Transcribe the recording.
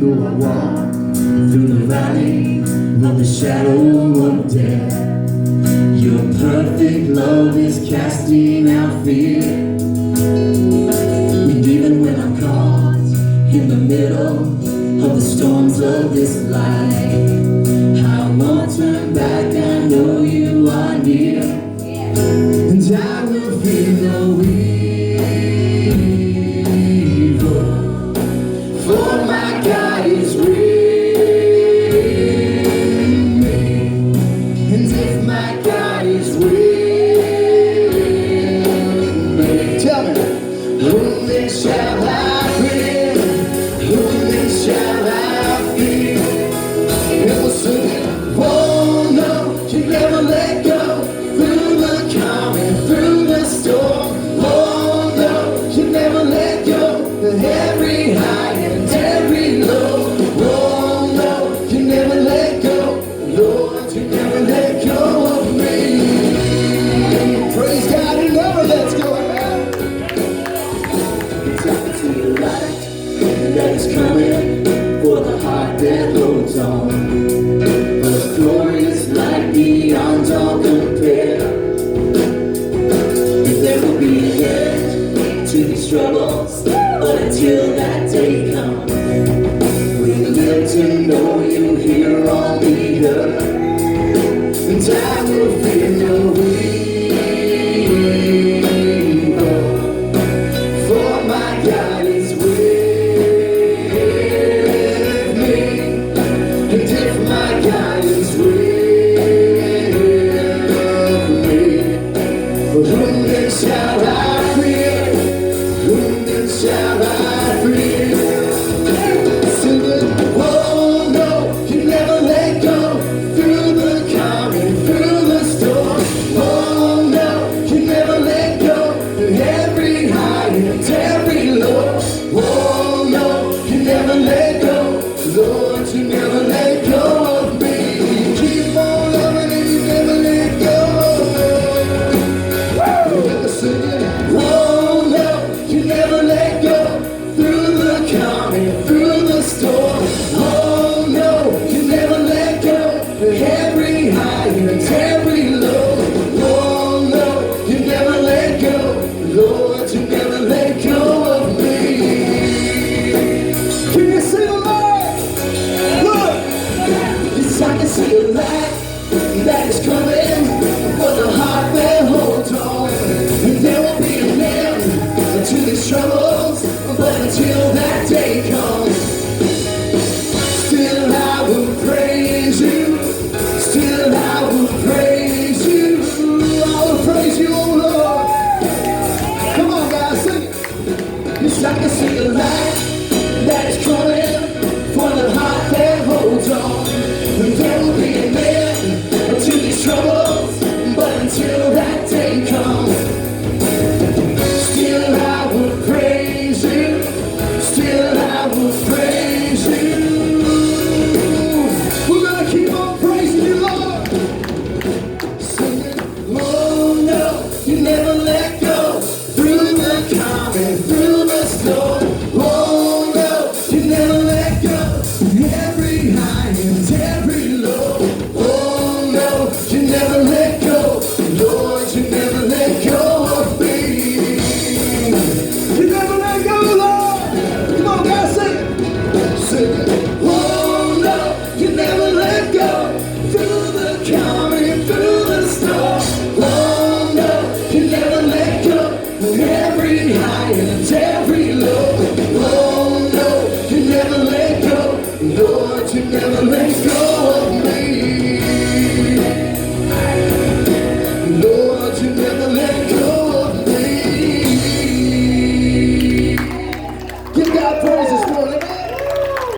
though I walk through the valley of the shadow of death, your perfect love is casting out fear. And even when I'm caught in the middle of the storms of this life, I won't turn back, I know you are near. And I will fear no evil, for my God is with me. And if my God is with me, tell me, whom then shall I fear? Whom then shall I fear? And we'll sing it. Oh no, you never let go. Through the calm and through the storm, oh no, you never let go. Every high and every low, oh no, you never let go. Lord, you never let go of me. Praise God, He never lets go. Talking to your light that is coming for the heart that holds on. A glorious light beyond all compare. There will be an end to these struggles, but until that day comes, we live to know you here on the earth. And I will fear no evil, for my God is with me. And if my God is with whom then shall I fear? Whom then shall I fear? Sing it. Oh no, you never let go. Through the calm and through the storm, oh no, you never let go. Every high and every low, oh no, you never let go. Lord, you never let go of me. You keep on loving and you never let go. Oh no, you never let go. Through the calm and through the storm, oh no, you never let go. Every high and every low, oh no, you never let go. Lord, you never let go of me. Can you see the light? Look, yes, I can see the light that is coming for the heart that holds on. And there will be an end to these troubles, but until that day comes, still I will praise you. Still I will praise you. I will praise you, oh Lord. Come on, guys, sing it. Yes, I can see the light that is coming for the heart that holds on. And there will be an end to these troubles, but until that day comes, still I will praise you. Still I will praise you. We're gonna keep on praising you, Lord. Sing it. Oh no, you never let go. Through the calm and through the storm, oh no, you never let go. Every high and every low, oh no, you never let go. Lord, you never let go of me. You never let go, Lord. Come on, guys, sing it. Sing it. Oh no, you never let go. Through the calm and through the storm, oh no, you never let go. Every high and every low, oh no, you never let go. Lord, you never let go.